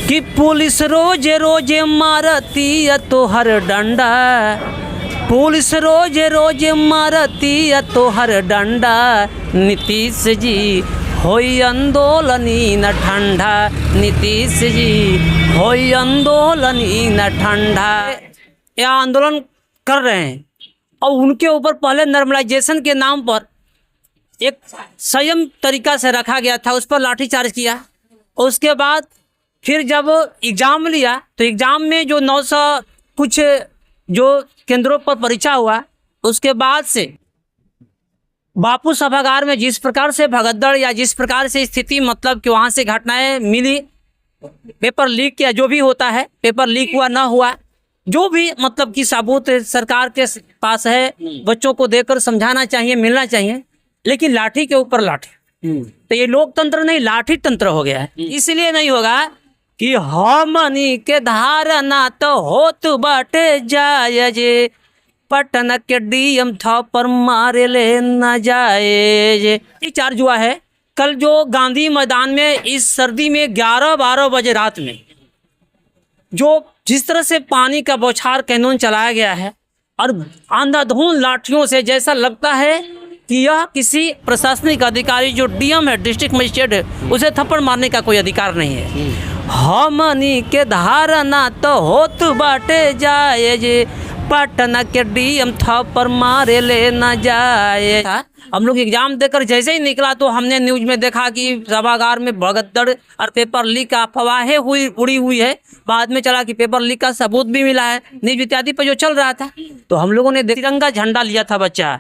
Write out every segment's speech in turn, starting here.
कि पुलिस रोजे रोजे मारती है तो हर डंडा, पुलिस रोजे रोजे मारती है तो हर डंडा, नीतीश जी होई आंदोलनी न ठंडा, नीतीश जी होई आंदोलनी न ठंडा। ये आंदोलन कर रहे हैं और उनके ऊपर पहले नॉर्मलाइजेशन के नाम पर एक संयम तरीका से रखा गया था, उस पर लाठीचार्ज किया। उसके बाद फिर जब एग्ज़ाम लिया तो एग्ज़ाम में जो 900 कुछ जो केंद्रों पर परीक्षा हुआ, उसके बाद से बापू सभागार में जिस प्रकार से भगदड़ या जिस प्रकार से स्थिति, मतलब कि वहाँ से घटनाएं मिली, पेपर लीक या जो भी होता है, पेपर लीक हुआ ना हुआ, जो भी मतलब कि सबूत सरकार के पास है, बच्चों को देकर समझाना चाहिए, मिलना चाहिए, लेकिन लाठी के ऊपर लाठी। तो ये लोकतंत्र नहीं, लाठी तंत्र हो गया है। इसलिए नहीं होगा कि हमनी के धारणा तो होत बाटे जाए जे, पटना के डीएम था पर मारे ले न जाए। ये चार्ज हुआ है कल जो गांधी मैदान में इस सर्दी में 11-12 बजे रात में जो जिस तरह से पानी का बौछार कैनून चलाया गया है और अंधाधुंध लाठियों से, जैसा लगता है कि यह किसी प्रशासनिक अधिकारी जो डीएम है, डिस्ट्रिक्ट मजिस्ट्रेट है, उसे थप्पड़ मारने का कोई अधिकार नहीं है। हमनी के धारणा तो होत बाटे जाए जे, पटना के डीएम था पर मारे ले न जाए। हम लोग एग्जाम देकर जैसे ही निकला तो हमने न्यूज में देखा कि सभागार में भगदड़ और पेपर लीक का अफवाहें उड़ी हुई है। बाद में चला कि पेपर लीक का सबूत भी मिला है, न्यूज इत्यादि पर जो चल रहा था। तो हम लोगों ने तिरंगा झंडा लिया था बच्चा,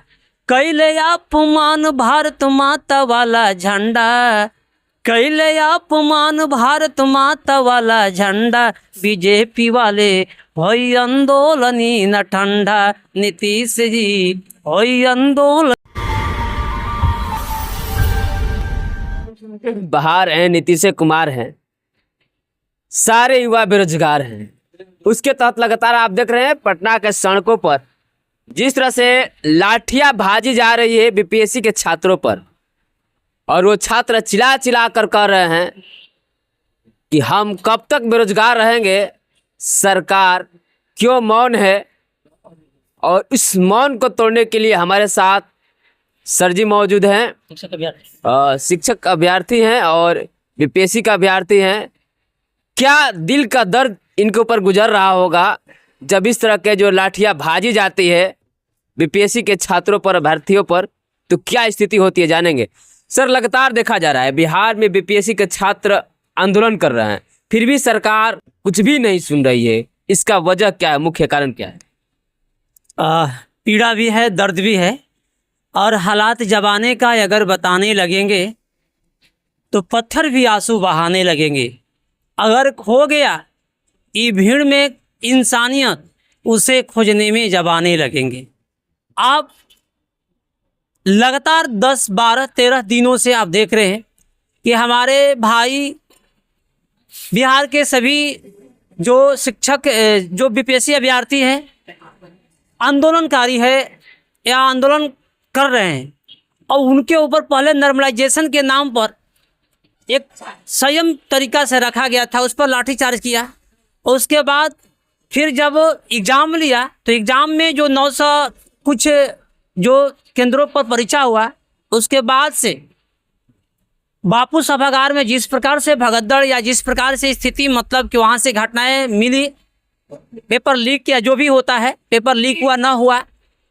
कैले अपमान भारत माता वाला झंडा, कैले अपमान भारत माता वाला झंडा, बीजेपी वाले होई आंदोलनी न ठंडा, नीतीश जी होई आंदोलन। बाहर हैं, नीतीश कुमार हैं, सारे युवा बेरोजगार हैं। उसके तहत लगातार आप देख रहे हैं पटना के सड़कों पर जिस तरह से लाठियां भाजी जा रही है बीपीएससी के छात्रों पर, और वो छात्र चिल्ला चिल्ला कर कह रहे हैं कि हम कब तक बेरोजगार रहेंगे, सरकार क्यों मौन है। और इस मौन को तोड़ने के लिए हमारे साथ सर जी मौजूद हैं, शिक्षक अभ्यर्थी हैं और बीपीएससी का अभ्यर्थी हैं। क्या दिल का दर्द इनके ऊपर गुजर रहा होगा जब इस तरह के जो लाठियां भाजी जाती है बीपीएससी के छात्रों पर, अभ्यर्थियों पर, तो क्या स्थिति होती है, जानेंगे। सर, लगातार देखा जा रहा है बिहार में बीपीएससी के छात्र आंदोलन कर रहे हैं, फिर भी सरकार कुछ भी नहीं सुन रही है। इसका वजह क्या है, मुख्य कारण क्या है? पीड़ा भी है, दर्द भी है, और हालात जबाने का अगर बताने लगेंगे तो पत्थर भी आंसू बहाने लगेंगे। अगर खो गया ये भीड़ में इंसानियत, उसे खोजने में जबाने लगेंगे। आप लगातार 10, 12, 13 दिनों से आप देख रहे हैं कि हमारे भाई बिहार के सभी जो शिक्षक, जो बीपीएससी अभ्यर्थी हैं, आंदोलनकारी है या आंदोलन कर रहे हैं, और उनके ऊपर पहले नॉर्मलाइजेशन के नाम पर एक संयम तरीका से रखा गया था, उस पर लाठीचार्ज किया। उसके बाद फिर जब एग्ज़ाम लिया तो एग्ज़ाम में जो 900 कुछ जो केंद्रों पर परीक्षा हुआ, उसके बाद से बापू सभागार में जिस प्रकार से भगदड़ या जिस प्रकार से स्थिति, मतलब कि वहाँ से घटनाएं मिली, पेपर लीक या जो भी होता है, पेपर लीक हुआ ना हुआ,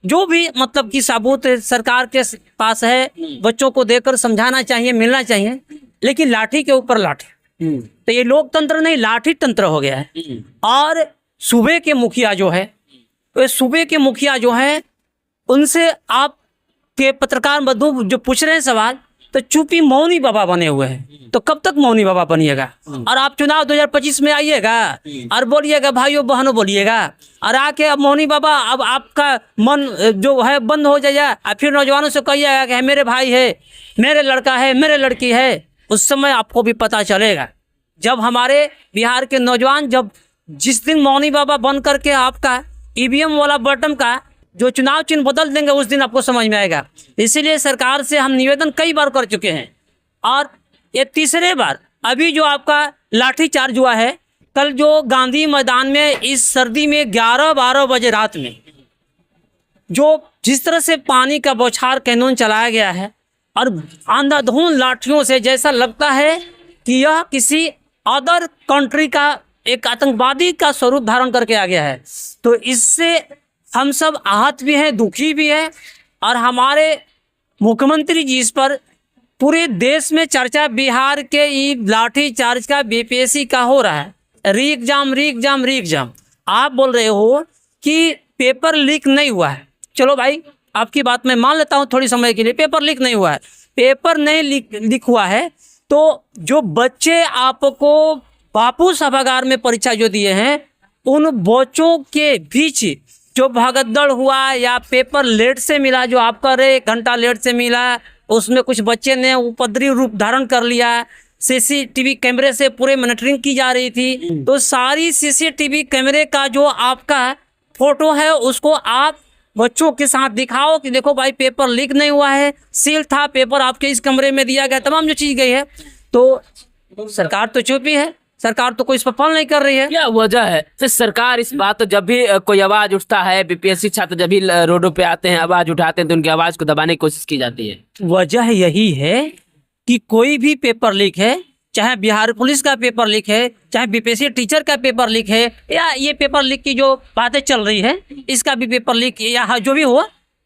जो भी मतलब कि सबूत सरकार के पास है, बच्चों को देकर समझाना चाहिए, मिलना चाहिए, लेकिन लाठी के ऊपर लाठी। तो ये लोकतंत्र नहीं, लाठी तंत्र हो गया है। और सूबे के मुखिया जो है, तो सूबे के मुखिया जो है, उनसे आप के पत्रकार बंधु जो पूछ रहे हैं सवाल, तो चुप्पी मौनी बाबा बने हुए हैं। तो कब तक मौनी बाबा बनिएगा? और आप चुनाव 2025 में आइएगा और बोलिएगा, भाइयों बहनों बोलिएगा, और आके अब मौनी बाबा अब आपका मन जो है बंद हो जाएगा, और फिर नौजवानों से कहिएगा कि मेरे भाई है, मेरे लड़का है, मेरे लड़की है। उस समय आपको भी पता चलेगा, जब हमारे बिहार के नौजवान, जब जिस दिन मौनी बाबा बन करके आपका ईवीएम वाला बटन का जो चुनाव चिन्ह बदल देंगे, उस दिन आपको समझ में आएगा। इसीलिए सरकार से हम निवेदन कई बार कर चुके हैं, और ये तीसरे बार अभी जो आपका लाठी चार्ज हुआ है, कल जो गांधी मैदान में इस सर्दी में 11-12 बजे रात में जो जिस तरह से पानी का बौछार कैनन चलाया गया है और अंधाधुंध लाठियों से, जैसा लगता है कि यह किसी अदर कंट्री का एक आतंकवादी का स्वरूप धारण करके आ गया है। तो इससे हम सब आहत भी हैं, दुखी भी हैं। और हमारे मुख्यमंत्री जी इस पर पूरे देश में चर्चा, बिहार के ये लाठी चार्ज का बीपीएससी का हो रहा है, री एग्जाम। आप बोल रहे हो कि पेपर लीक नहीं हुआ है। चलो भाई, आपकी बात मैं मान लेता हूँ थोड़ी समय के लिए, पेपर लीक नहीं हुआ है। पेपर नहीं लीक हुआ है तो जो बच्चे आपको बापू सभागार में परीक्षा जो दिए हैं, उन बच्चों के बीच जो भगदड़ हुआ या पेपर लेट से मिला, जो आपका 1 घंटा लेट से मिला, उसमें कुछ बच्चे ने उपद्रवी रूप धारण कर लिया। सीसीटीवी कैमरे से पूरे मॉनिटरिंग की जा रही थी, तो सारी सीसीटीवी कैमरे का जो आपका फोटो है उसको आप बच्चों के साथ दिखाओ कि देखो भाई पेपर लीक नहीं हुआ है, सील था, पेपर आपके इस कमरे में दिया गया, तमाम जो चीज़ गई है। तो सरकार तो चुप ही है, सरकार तो कोई इस पर पहल नहीं कर रही है। क्या वजह है फिर सरकार इस बात, तो जब भी कोई आवाज उठता है, बीपीएससी छात्र जब भी रोडों पे आते हैं, आवाज उठाते हैं, तो उनकी आवाज को दबाने की कोशिश की जाती है? वजह यही है कि कोई भी पेपर लीक है, चाहे बिहार पुलिस का पेपर लीक है, चाहे बीपीएससी टीचर का पेपर लीक है, या ये पेपर लीक की जो बातें चल रही है इसका भी पेपर लीक या जो भी हो,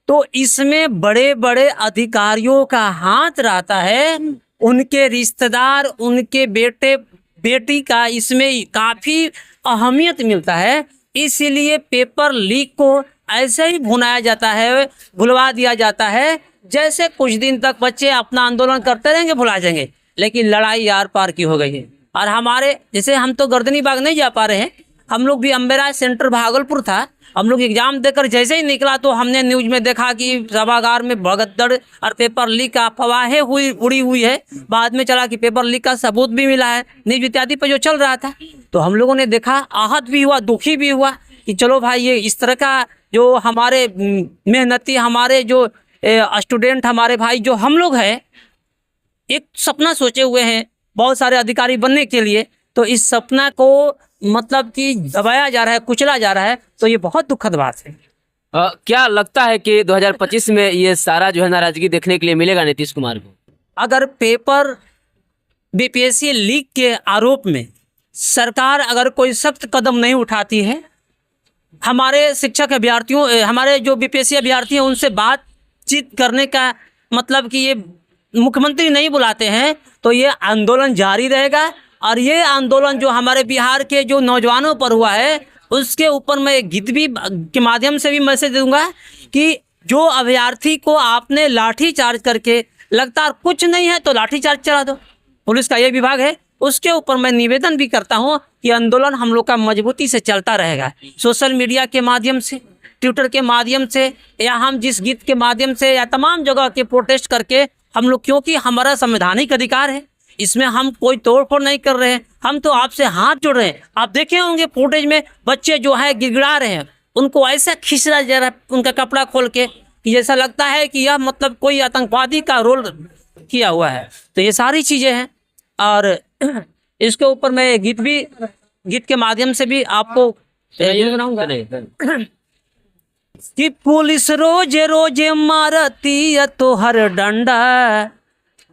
तो इसमें बड़े बड़े अधिकारियों का हाथ रहता है, उनके रिश्तेदार, उनके बेटे बेटी का इसमें काफ़ी अहमियत मिलता है। इसीलिए पेपर लीक को ऐसे ही भुनाया जाता है, भुलवा दिया जाता है, जैसे कुछ दिन तक बच्चे अपना आंदोलन करते रहेंगे, भुला जाएंगे। लेकिन लड़ाई आर पार की हो गई है। और हमारे जैसे हम तो गर्दनी बाग नहीं जा पा रहे हैं, हम लोग भी अम्बेराय सेंटर भागलपुर था, हम लोग एग्जाम देकर जैसे ही निकला तो हमने न्यूज में देखा कि सभागार में भगदड़ और पेपर लीक का अफवाहें उड़ी हुई है। बाद में चला कि पेपर लीक का सबूत भी मिला है, न्यूज इत्यादि पर जो चल रहा था। तो हम लोगों ने देखा, आहत भी हुआ, दुखी भी हुआ कि चलो भाई, ये इस तरह का जो हमारे मेहनती, हमारे जो स्टूडेंट, हमारे भाई जो हम लोग हैं, एक सपना सोचे हुए हैं बहुत सारे अधिकारी बनने के लिए, तो इस सपना को मतलब कि दबाया जा रहा है, कुचला जा रहा है। तो ये बहुत दुखद बात है। क्या लगता है कि 2025 में ये सारा जो है नाराजगी देखने के लिए मिलेगा नीतीश कुमार को? अगर पेपर बीपीएससी लीक के आरोप में सरकार अगर कोई सख्त कदम नहीं उठाती है, हमारे शिक्षक अभ्यर्थियों, हमारे जो बीपीएससी अभ्यर्थी हैं, उनसे बातचीत करने का मतलब कि ये मुख्यमंत्री नहीं बुलाते हैं, तो ये आंदोलन जारी रहेगा। और ये आंदोलन जो हमारे बिहार के जो नौजवानों पर हुआ है, उसके ऊपर मैं एक गीत भी के माध्यम से भी मैसेज दूंगा कि जो अभ्यर्थी को आपने लाठी चार्ज करके लगता है कुछ नहीं है तो लाठी चार्ज चला दो, पुलिस का ये विभाग है, उसके ऊपर मैं निवेदन भी करता हूँ कि आंदोलन हम लोग का मजबूती से चलता रहेगा। सोशल मीडिया के माध्यम से, ट्विटर के माध्यम से, या हम जिस गीत के माध्यम से, या तमाम जगह के प्रोटेस्ट करके हम लोग, क्योंकि हमारा संवैधानिक अधिकार है, इसमें हम कोई तोड़फोड़ नहीं कर रहे हैं, हम तो आपसे हाथ जोड़ रहे हैं। आप देखे होंगे फुटेज में बच्चे जो है गिड़गिड़ा रहे हैं, उनको ऐसा खींचा जा रहा है उनका कपड़ा खोल के कि जैसा लगता है कि यह मतलब कोई आतंकवादी का रोल किया हुआ है। तो ये सारी चीज़ें हैं और इसके ऊपर मैं गीत के माध्यम से भी आपको बनाऊंगा कि पुलिस रोजे रोजे मारती है तो हर डंडा,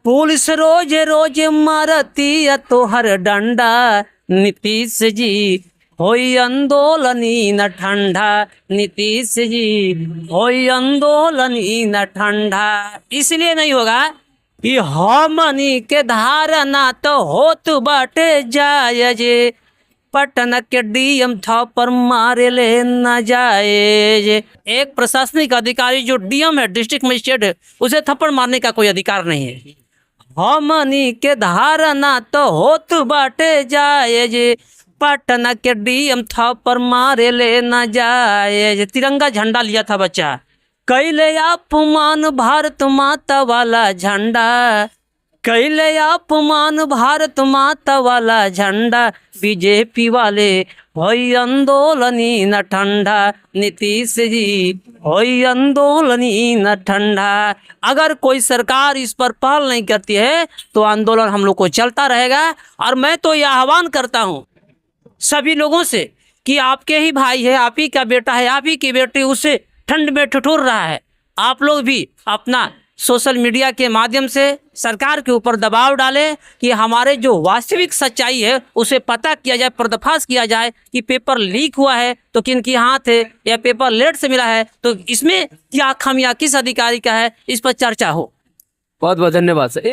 पुलिस रोजे रोजे मारती है तो हर डंडा, नीतीश जी होई आंदोलनी न ठंडा, नीतीश जी होई आंदोलनी न ठंडा। इसलिए नहीं होगा कि हमनी के धारणा तो होत बाटे जायज, पटना के डीएम थप्पड़ मारे ले न जायज। एक प्रशासनिक अधिकारी जो डीएम है, डिस्ट्रिक्ट मजिस्ट्रेट है, उसे थप्पड़ मारने का कोई अधिकार नहीं है। हमनी के धारणा तो होत बाटे जायज, पटना के डीएम थप्पड़ मारे ले न जायज। तिरंगा झंडा लिया था बच्चा, कैले अपमान भारत माता वाला झंडा, कैले अपमान भारत माता वाला झंडा, बीजेपी वाले होई आंदोलनी न ठंडा, नीतीश जी होई आंदोलनी न ठंडा। अगर कोई सरकार इस पर पहल नहीं करती है तो आंदोलन हम लोग को चलता रहेगा। और मैं तो यह आह्वान करता हूँ सभी लोगों से कि आपके ही भाई है, आप ही का बेटा है, आप ही की बेटी उसे ठंड में ठिठुर रहा है। आप लोग भी अपना सोशल मीडिया के माध्यम से सरकार के ऊपर दबाव डालें कि हमारे जो वास्तविक सच्चाई है उसे पता किया जाए, पर्दाफाश किया जाए कि पेपर लीक हुआ है तो किन की हाथ है या पेपर लेट से मिला है तो इसमें क्या खामियां किस अधिकारी का है, इस पर चर्चा हो। बहुत बहुत धन्यवाद सर।